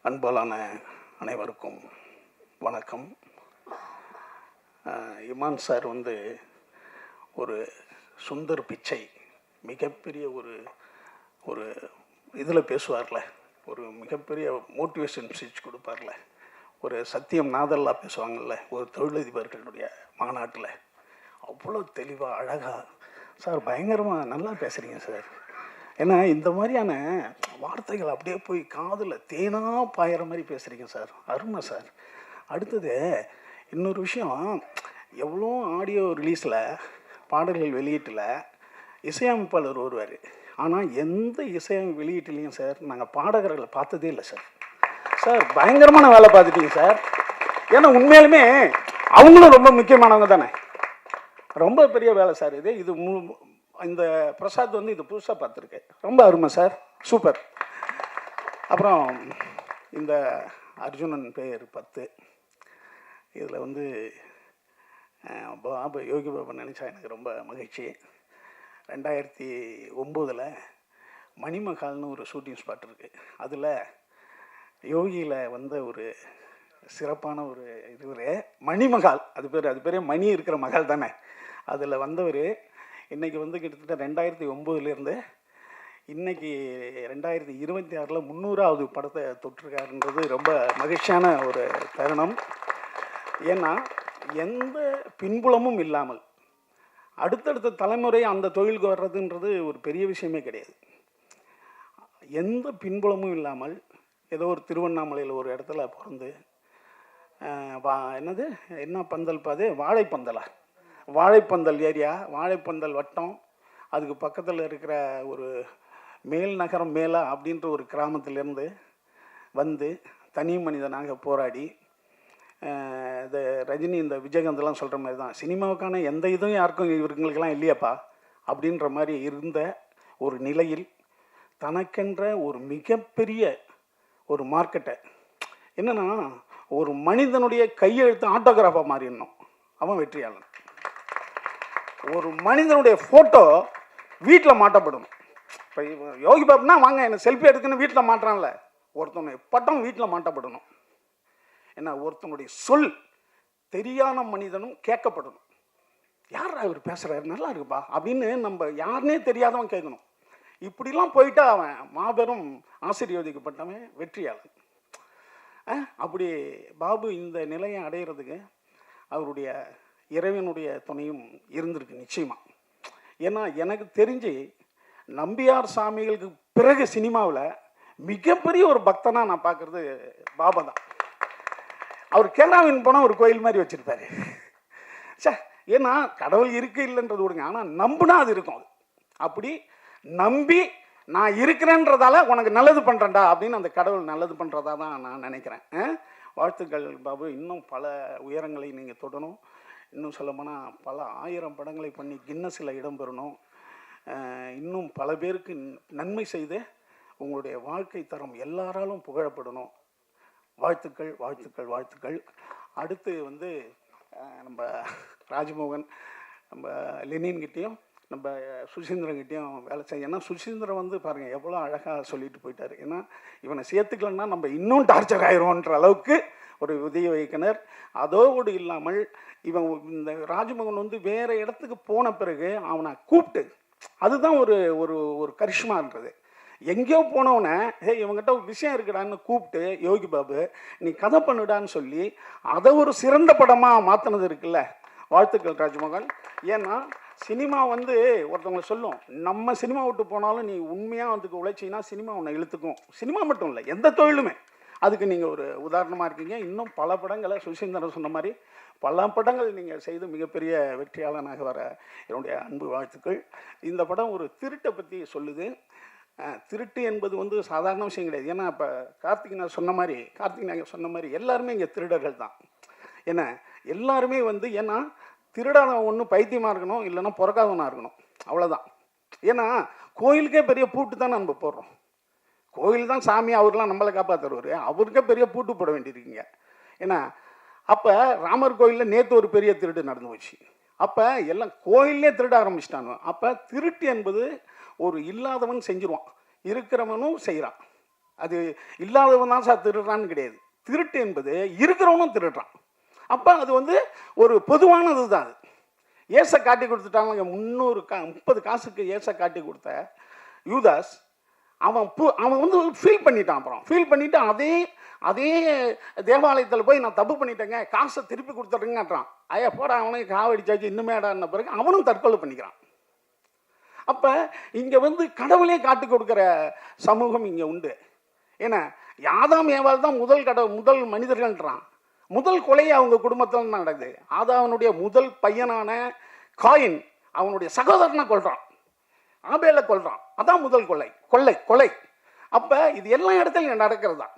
அன்பாலான அனைவருக்கும் வணக்கம். இமான் சார் ஒரு சுந்தர் பிச்சை மிகப்பெரிய ஒரு இதில் பேசுவார்ல, ஒரு மிகப்பெரிய மோட்டிவேஷன் ஸ்பீச் கொடுப்பார்ல, ஒரு சத்தியம் நாதல்லா பேசுவாங்கள்ல ஒரு தொழிலதிபர்களுடைய மாநாட்டில், அவ்வளோ தெளிவாக அழகாக சார் பயங்கரமாக நல்லா பேசுகிறீங்க சார். ஏன்னா இந்த மாதிரியான வார்த்தைகள் அப்படியே போய் காதில் தேனாக பாயிற மாதிரி பேசுகிறீங்க சார், அருமை சார். அடுத்தது இன்னொரு விஷயம், எவ்வளோ ஆடியோ ரிலீஸில் பாடல்கள் வெளியீட்டில் இசையமைப்பாளர் வருவார், ஆனால் எந்த இசையமைப்பு வெளியீட்டுலேயும் சார் நாங்கள் பாடகர்களை பார்த்ததே இல்லை சார். சார் பயங்கரமான வேலை பார்த்துட்டீங்க சார். ஏன்னா உண்மையிலுமே அவங்களும் ரொம்ப முக்கியமானவங்க தானே, ரொம்ப பெரிய வேலை சார் இது. இந்த பிரசாத் இது புதுசாக பார்த்துருக்கு, ரொம்ப அருமை சார், சூப்பர். அப்புறம் இந்த அர்ஜுனன் பேர் 10 இதில் பாபு யோகி பாபு நினச்சா எனக்கு ரொம்ப மகிழ்ச்சி. 2009 மணிமகால்னு ஒரு ஷூட்டிங் ஸ்பாட் இருக்குது, அதில் யோகியில் ஒரு சிறப்பான ஒரு இது மணிமகால், அது பேரே மணி இருக்கிற மகால் தானே. அதில் வந்தவர் இன்றைக்கி கிட்டத்தட்ட 2009 இன்றைக்கி 2026 300வது படத்தை தொட்டிருக்காருன்றது ரொம்ப மகிழ்ச்சியான ஒரு தருணம். ஏன்னா எந்த பின்புலமும் இல்லாமல் அடுத்தடுத்த தலைமுறை அந்த தொழிலுக்கு வர்றதுன்றது ஒரு பெரிய விஷயமே கிடையாது. எந்த பின்புலமும் இல்லாமல் ஏதோ ஒரு திருவண்ணாமலையில் ஒரு இடத்துல பிறந்து என்ன பந்தல் பாது வாழைப்பந்தல் ஏரியா, வாழைப்பந்தல் வட்டம், அதுக்கு பக்கத்தில் இருக்கிற ஒரு மேல் நகரம் மேலா அப்படின்ற ஒரு கிராமத்திலேருந்து தனி மனிதனாக போராடி, இந்த ரஜினி இந்த விஜயகாந்த்லாம் சொல்கிற மாதிரி தான், சினிமாவுக்கான எந்த இதுவும் யாருக்கும் இவங்களுக்கெல்லாம் இல்லையாப்பா அப்படின்ற மாதிரி இருந்த ஒரு நிலையில் தனக்கென்ற ஒரு மிகப்பெரிய ஒரு மார்க்கெட்டை, என்னென்னா ஒரு மனிதனுடைய கையெழுத்து ஆட்டோகிராஃபாக மாறிடணும், அவன் வெற்றியாளன். ஒரு மனிதனுடைய ஃபோட்டோ வீட்டில் மாட்டப்படணும். இப்போ யோகி பாபுனா வாங்க என்ன செல்ஃபி எடுக்குன்னு வீட்டில் மாட்டுறான்ல, ஒருத்தனுடைய பட்டம் வீட்டில் மாட்டப்படணும். ஏன்னா ஒருத்தனுடைய சொல் தெரியாத மனிதனும் கேட்கப்படணும். யார் அவர் பேசுகிறாரு, நல்லா இருக்குப்பா அப்படின்னு நம்ம யாருன்னே தெரியாதவன் கேட்கணும். இப்படிலாம் போயிட்டா அவன் மாபெரும் ஆசீர்வதிக்கப்பட்டவன், வெற்றியாளன். அப்படி பாபு இந்த நிலையை அடைகிறதுக்கு அவருடைய இறைவனுடைய துணையும் இருந்திருக்கு நிச்சயமாக. ஏன்னா எனக்கு தெரிஞ்சு நம்பியார் சாமிகளுக்கு பிறகு சினிமாவில் மிகப்பெரிய ஒரு பக்தனாக நான் பார்க்குறது பாபா தான். அவர் கேரளாவின் போனால் ஒரு கோயில் மாதிரி வச்சுருப்பாரு சார். ஏன்னா கடவுள் இருக்கு இல்லைன்றது விடுங்க, ஆனால் நம்புனா அது இருக்கும். அப்படி நம்பி நான் இருக்கிறேன்றதால உனக்கு நல்லது பண்ணுறேன்டா அப்படின்னு அந்த கடவுள் நல்லது பண்ணுறதா தான் நான் நினைக்கிறேன். வாழ்த்துக்கள் பாபு, இன்னும் பல உயரங்களை நீங்கள் தொடணும். இன்னும் சொல்லப்போனால் பல 1000 படங்களை பண்ணி கின்னஸில் இடம்பெறணும். இன்னும் பல பேருக்கு நன்மை செய்து உங்களுடைய வாழ்க்கை தரம் எல்லாராலும் புகழப்படணும். வாழ்த்துக்கள் வாழ்த்துக்கள் வாழ்த்துக்கள். அடுத்து நம்ம ராஜ்மோகன், நம்ம லெனின்கிட்டையும் நம்ம சுசீந்திரன்கிட்டையும் வேலை செய்ய. ஏன்னா சுசீந்திரன் பாருங்கள் எவ்வளோ அழகாக சொல்லிட்டு போயிட்டார். ஏன்னா இவனை சேர்த்துக்கலன்னா நம்ம இன்னும் டார்ச்சர் ஆயிடும்ன்ற அளவுக்கு ஒரு உதவி இயக்குனர். அதோடு இல்லாமல் இவன் இந்த ராஜ்மோகன் வேறு இடத்துக்கு போன பிறகு அவனை கூப்பிட்டு, அதுதான் ஒரு ஒரு ஒரு கரிஷ்மான்றது. எங்கேயோ போனவனை இவங்ககிட்ட ஒரு விஷயம் இருக்குடான்னு கூப்பிட்டு, யோகி பாபு நீ கதை பண்ணுடான்னு சொல்லி அதை ஒரு சிறந்த படமாக மாற்றினது இருக்குல்ல. வாழ்த்துக்கள் ராஜ்மோகன். ஏன்னா சினிமா ஒருத்தவங்க சொல்லும், நம்ம சினிமா விட்டு போனாலும் நீ உண்மையாக உழைச்சின்னா சினிமா உன்னை இழுத்துக்கும். சினிமா மட்டும் இல்லை, எந்த தொழிலுமே. அதுக்கு நீங்கள் ஒரு உதாரணமாக இருக்கீங்க. இன்னும் பல படங்களை சுசீந்திரன் சொன்ன மாதிரி பல படங்கள் நீங்கள் செய்து மிகப்பெரிய வெற்றியாளனாக வர என்னுடைய அன்பு வாழ்த்துக்கள். இந்த படம் ஒரு திருட்டை பற்றி சொல்லுது. திருட்டு என்பது சாதாரண விஷயம் கிடையாது. ஏன்னா இப்போ கார்த்திக் நாயகன் சொன்ன மாதிரி எல்லாருமே இங்கே திருடர்கள் தான். ஏன்னா எல்லாருமே ஏன்னா திருடாதவன் ஒன்று பைத்தியமாக இருக்கணும், இல்லைன்னா பிறக்காதவனாக இருக்கணும், அவ்வளோதான். ஏன்னா கோயிலுக்கே பெரிய பூட்டு தான் நம்ம போடுறோம். கோயில் தான் சாமி, அவர்லாம் நம்மளை காப்பாற்றுறவர், அவருக்கே பெரிய பூட்டு போட வேண்டியிருக்கீங்க. ஏன்னா அப்போ ராமர் கோயிலில் நேற்று ஒரு பெரிய திருடு நடந்து போச்சு. அப்போ எல்லாம் கோயிலே திருட ஆரம்பிச்சிட்டாங்க. அப்போ திருட்டு என்பது ஒரு இல்லாதவன் செஞ்சிருவான், இருக்கிறவனும் செய்கிறான். அது இல்லாதவன் தான் சார் திருடுறான்னு கிடையாது. திருட்டு என்பது இருக்கிறவனும் திருடுறான். அப்போ அது வந்து ஒரு பொதுவானது தான். அது ஏசை காட்டி கொடுத்துட்டாங்க. 30 காசுக்கு ஏசை காட்டி கொடுத்த யூதாஸ் அவன் வந்து ஃபீல் பண்ணிட்டான். அப்புறம் ஃபீல் பண்ணிவிட்டு அதே தேவாலயத்தில் போய் நான் தப்பு பண்ணிட்டேங்க, காசை திருப்பி கொடுத்துட்றேங்கன்றான். ஐயா போட அவனுக்கு காவடிச்சாச்சு இன்னுமேடான பிறகு அவனும் தற்கொலை பண்ணிக்கிறான். அப்போ இங்கே வந்து கடவுளே காட்டி கொடுக்குற சமூகம் இங்கே உண்டு. ஏன்னா ஆதாம் ஏவாள் தான் முதல் மனிதர்கள்ன்றான். முதல் கொலை அவங்க குடும்பத்தில் தான் நடக்குது. ஆதாவனுடைய முதல் பையனான காயின் அவனுடைய சகோதரனை கொல்றான், ஆபேலை கொல்றான். அதான் முதல் கொலை. அப்போ இது எல்லா இடத்துலையும் நடக்கிறது தான்.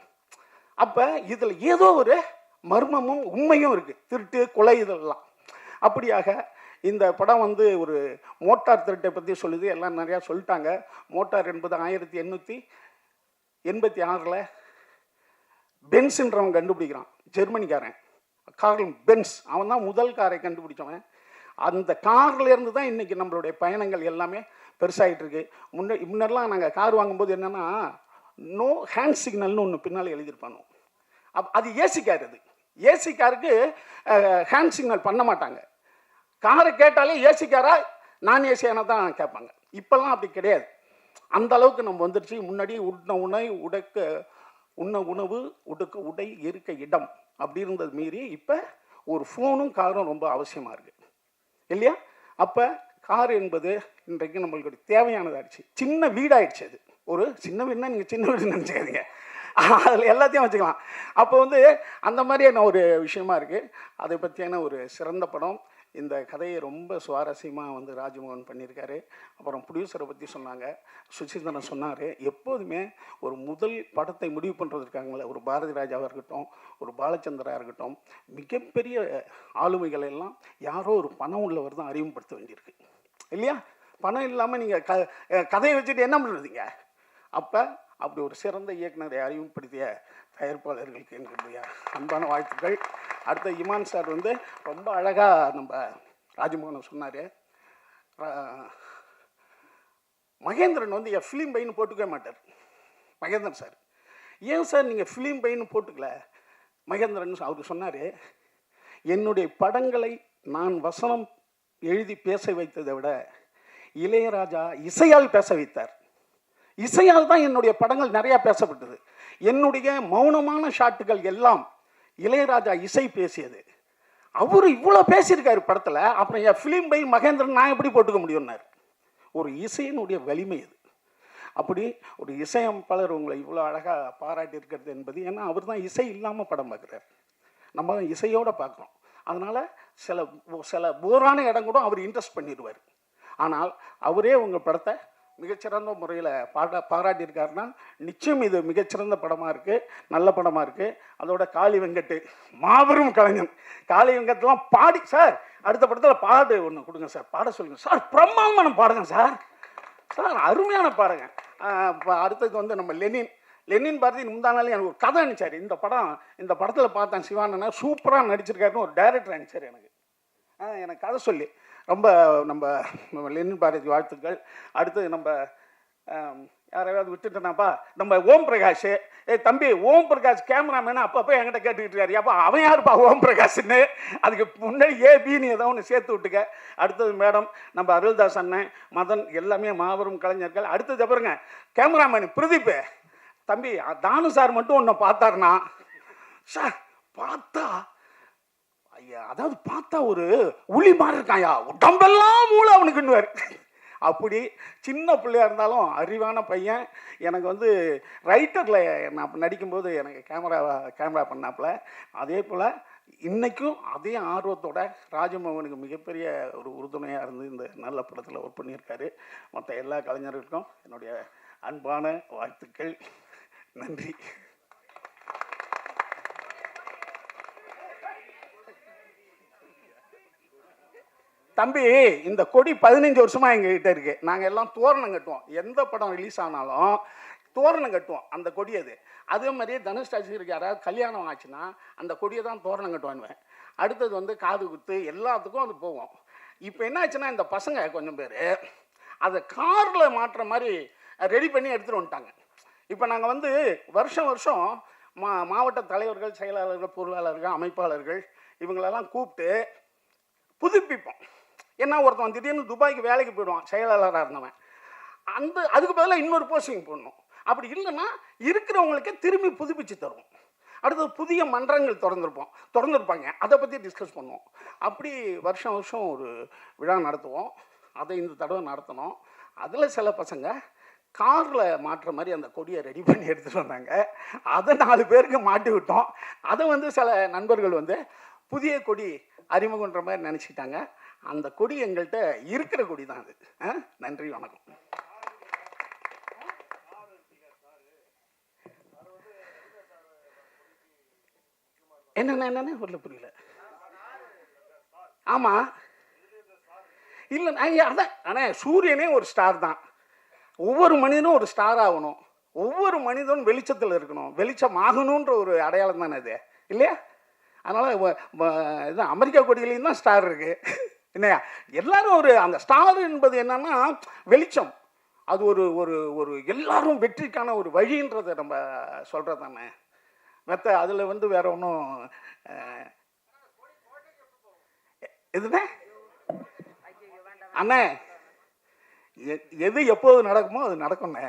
அப்போ இதில் ஏதோ ஒரு மர்மமும் உண்மையும் இருக்குது. திருட்டு கொலை இதெல்லாம். அப்படியாக இந்த படம் வந்து ஒரு மோட்டார் திருட்டை பற்றி சொல்லுது. எல்லாம் நிறையா சொல்லிட்டாங்க. மோட்டார் என்பது 1886 பென்ஸ்ன்றவன் கண்டுபிடிக்கிறான். ஜெர்மனிக்காரன் கார்ல் பென்ஸ். அவன் தான் முதல் காரை கண்டுபிடிச்சவன். அந்த கார்லேருந்து தான் இன்றைக்கி நம்மளுடைய பயணங்கள் எல்லாமே பெருசாகிட்டு இருக்கு. முன்னெல்லாம் நாங்கள் கார் வாங்கும்போது என்னென்னா நோ ஹேண்ட் சிக்னல்னு ஒன்று பின்னால் எழுதியிருப்பானோ. அது ஏசி கார். அது ஏசி காருக்கு ஹேண்ட் சிக்னல் பண்ண மாட்டாங்க. காரை கேட்டாலே ஏசி காரா நான் ஏசியான தான் கேட்பாங்க. இப்போல்லாம் அப்படி கிடையாது. அந்த அளவுக்கு நம்ம வந்துருச்சு. முன்னாடி உண்ண உணவு உடுக்க உடை இருக்க இடம் அப்படி இருந்தது மீறி இப்போ ஒரு ஃபோனும் காரும் ரொம்ப அவசியமாக இருக்குது இல்லையா? அப்போ கார் என்பது இன்றைக்கு நம்மளுக்கு தேவையானதாகிடுச்சு. சின்ன வீடாகிடுச்சு. அது ஒரு சின்ன வீடுனா நீங்கள் சின்ன வீடு நினச்சிக்காதீங்க, அதில் எல்லாத்தையும் வச்சுக்கலாம். அப்போ வந்து அந்த மாதிரியான ஒரு விஷயமா இருக்குது. அதை பற்றியான ஒரு சிறந்த படம். இந்த கதையை ரொம்ப சுவாரஸ்யமாக வந்து ராஜமோகன் பண்ணியிருக்காரு. அப்புறம் ப்ரொடியூசரை பற்றி சொன்னாங்க, சுசீந்திரன் சொன்னார். எப்போதுமே ஒரு முதல் படத்தை முடிவு பண்ணுறதுக்காங்களே, ஒரு பாரதி ராஜாவாக இருக்கட்டும், ஒரு பாலச்சந்திரா இருக்கட்டும், மிகப்பெரிய ஆளுமைகள் எல்லாம் யாரோ ஒரு பணம் உள்ளவர் தான் அறிமுகப்படுத்த வேண்டியிருக்கு இல்லையா? பணம் இல்லாமல் நீங்கள் கதையை வச்சுட்டு என்ன பண்ணுறதுங்க? அப்போ அப்படி ஒரு சிறந்த இயக்குனரை அறிமுகப்படுத்திய தயாரிப்பாளர்களுக்கு என்னுடைய அன்பான வாழ்த்துக்கள். அடுத்த இமான் சார் வந்து ரொம்ப அழகாக நம்ம ராஜமோகன் சொன்னார். மகேந்திரன் வந்து என் ஃபிலிம் பையனு போட்டுக்கவே மாட்டார். மகேந்திரன் சார், ஏன் சார் நீங்கள் ஃபிலிம் பையனு போட்டுக்கல? மகேந்திரன் அவர் சொன்னார், என்னுடைய படங்களை நான் வசனம் எழுதி பேச வைத்ததை விட இளையராஜா இசையால் பேச வைத்தார். இசையால் தான் என்னுடைய படங்கள் நிறையா பேசப்பட்டது. என்னுடைய மௌனமான ஷாட்டுகள் எல்லாம் இளையராஜா இசை பேசியது. அவர் இவ்வளோ பேசியிருக்காரு படத்தில். அப்புறம் என் ஃபிலிம் பை மகேந்திரன் நான் எப்படி போட்டுக்க முடியும்னார். ஒரு இசையினுடைய வலிமை அது. அப்படி ஒரு இசையமைப்பாளர் உங்களை இவ்வளோ அழகாக பாராட்டி இருக்கிறது என்பது, ஏன்னா அவர் தான் இசை இல்லாமல் படம் பார்க்குறார், நம்ம தான் இசையோடு பார்க்குறோம். அதனால் சில போரான இடம் கூட அவர் இன்ட்ரெஸ்ட் பண்ணிடுவார். ஆனால் அவரே உங்கள் படத்தை மிகச்சிறந்த முறையில் பாராட்டியிருக்காருன்னா நிச்சயம் இது மிகச்சிறந்த படமாக இருக்குது, நல்ல படமாக இருக்குது. அதோட காளி வெங்கட் மாபெரும் கலைஞன். காளி வெங்கட்லாம் பாடி, சார் அடுத்த படத்தில் பாடு ஒன்று கொடுங்க சார், பாட சொல்லுங்கள் சார், பிரம்மாண்டமான பாடுங்க சார், அருமையான பாடுங்க. அடுத்தது வந்து நம்ம லெனின் பாரதி முந்தானாலே எனக்கு ஒரு கதை அனுப்பிச்சார். இந்த படத்தில் பார்த்தேன், சிவானனை சூப்பராக நடிச்சிருக்காருன்னு ஒரு டைரக்டர் அனுப்பிச்சார் எனக்கு கதை சொல்லி. ரொம்ப நம்ம லெனின் பாரதி வாழ்த்துக்கள். அடுத்தது நம்ம யாராவது விட்டுட்டேனாப்பா, நம்ம ஓம் பிரகாஷ். தம்பி ஓம் பிரகாஷ் கேமராமேனு அப்பப்போ என்கிட்ட கேட்டுக்கிட்டு இருக்காரு, அப்போ அவன் யாருப்பா ஓம் பிரகாஷ்ன்னு? அதுக்கு முன்னாடி ஏபின்னு ஏதோ ஒன்று சேர்த்து விட்டுக்க. அடுத்தது மேடம் நம்ம அருள்தாஸ் அண்ணன், மதன், எல்லாமே மாபெரும் கலைஞர்கள். அடுத்தது அப்புறங்க கேமராமேன் பிரதீப். தம்பி தானு சார் மட்டும் ஒன்று பார்த்தாருன்னா, சார் பார்த்தா ஐயா, அதாவது பார்த்தா ஒரு உளி மாதிரி இருக்காயா, உடம்பெல்லாம் மூளை அவனுக்குன்னுவார். அப்படி சின்ன பிள்ளையாக இருந்தாலும் அறிவான பையன். எனக்கு வந்து ரைட்டரில் நான் நடிக்கும்போது எனக்கு கேமரா பண்ணாப்புல. அதே போல் இன்றைக்கும் அதே ஆர்வத்தோட ராஜமோகனுக்கு மிகப்பெரிய ஒரு உறுதுணையாக இருந்து இந்த நல்ல படத்தில் ஒர்க் பண்ணியிருக்காரு. மற்ற எல்லா கலைஞர்களுக்கும் என்னுடைய அன்பான வாழ்த்துக்கள். நன்றி. தம்பி, இந்த கொடி 15 வருஷமாக எங்ககிட்ட இருக்கு. நாங்கள் எல்லாம் தோரணம் கட்டுவோம். எந்த படம் ரிலீஸ் ஆனாலும் தோரணம் கட்டுவோம். அந்த கொடி அதே மாதிரியே தனுஷ் ராஜ்கிருக்கு யாராவது கல்யாணம் ஆச்சுன்னா அந்த கொடியை தான் தோரணம் கட்டுவானுவேன். அடுத்தது வந்து காது குத்து, எல்லாத்துக்கும் அது போவோம். இப்போ என்ன ஆச்சுன்னா, இந்த பசங்க கொஞ்சம் பேர் அதை காரில் மாட்டுற மாதிரி ரெடி பண்ணி எடுத்துகிட்டு வந்துட்டாங்க. இப்போ நாங்கள் வந்து வருஷம் வருஷம் மாவட்ட தலைவர்கள், செயலாளர்கள், பொருளாளர்கள், அமைப்பாளர்கள் இவங்களெல்லாம் கூப்பிட்டு புதுப்பிப்போம். ஏன்னா ஒருத்தன் திடீர்னு துபாய்க்கு வேலைக்கு போயிடுவான், செயலாளராக இருந்தவன். அதுக்கு பதிலாக இன்னொரு போஸ்டிங் போடணும். அப்படி இல்லைன்னா இருக்கிறவங்களுக்கே திரும்பி புதுப்பிச்சு தருவோம். அடுத்தது புதிய மன்றங்கள் திறந்துருப்பாங்க, அதை பற்றி டிஸ்கஸ் பண்ணுவோம். அப்படி வருஷம் வருஷம் ஒரு விழா நடத்துவோம். அதை இந்த தடவை நடத்தினோம். அதில் சில பசங்க காரில் மாட்டுற மாதிரி அந்த கொடியை ரெடி பண்ணி எடுத்துகிட்டு வந்தாங்க. அதை 4 பேருக்கு மாட்டி விட்டோம். அதை வந்து சில நண்பர்கள் வந்து புதிய கொடி அறிமுகன்ற மாதிரி நினச்சிக்கிட்டாங்க. அந்த கொடி எங்கள்கிட்ட இருக்கிற கொடி தான் அது. நன்றி, வணக்கம். என்னென்ன வரல, புரியல. ஆமாம், இல்லை அதான். ஆனால் சூரியனே ஒரு ஸ்டார் தான். ஒவ்வொரு மனிதனும் ஒரு ஸ்டார் ஆகணும். ஒவ்வொரு மனிதனும் வெளிச்சத்தில் இருக்கணும். வெளிச்சம் ஆகணுன்ற ஒரு அடையாளம் தானே அது, இல்லையா? அதனால் இது அமெரிக்கா கொடியிலையும் தான் ஸ்டார் இருக்குது, இல்லையா? எல்லாரும் ஒரு அந்த ஸ்டார் என்பது என்னன்னா வெளிச்சம். அது ஒரு ஒரு ஒரு எல்லாரும் வெற்றிக்கான ஒரு வழின்றதை நம்ம சொல்கிறது தானே. மற்ற அதில் வந்து வேற ஒன்றும் எதுனே அண்ணே, எது எப்போது நடக்குமோ அது நடக்கும்ண்ணே.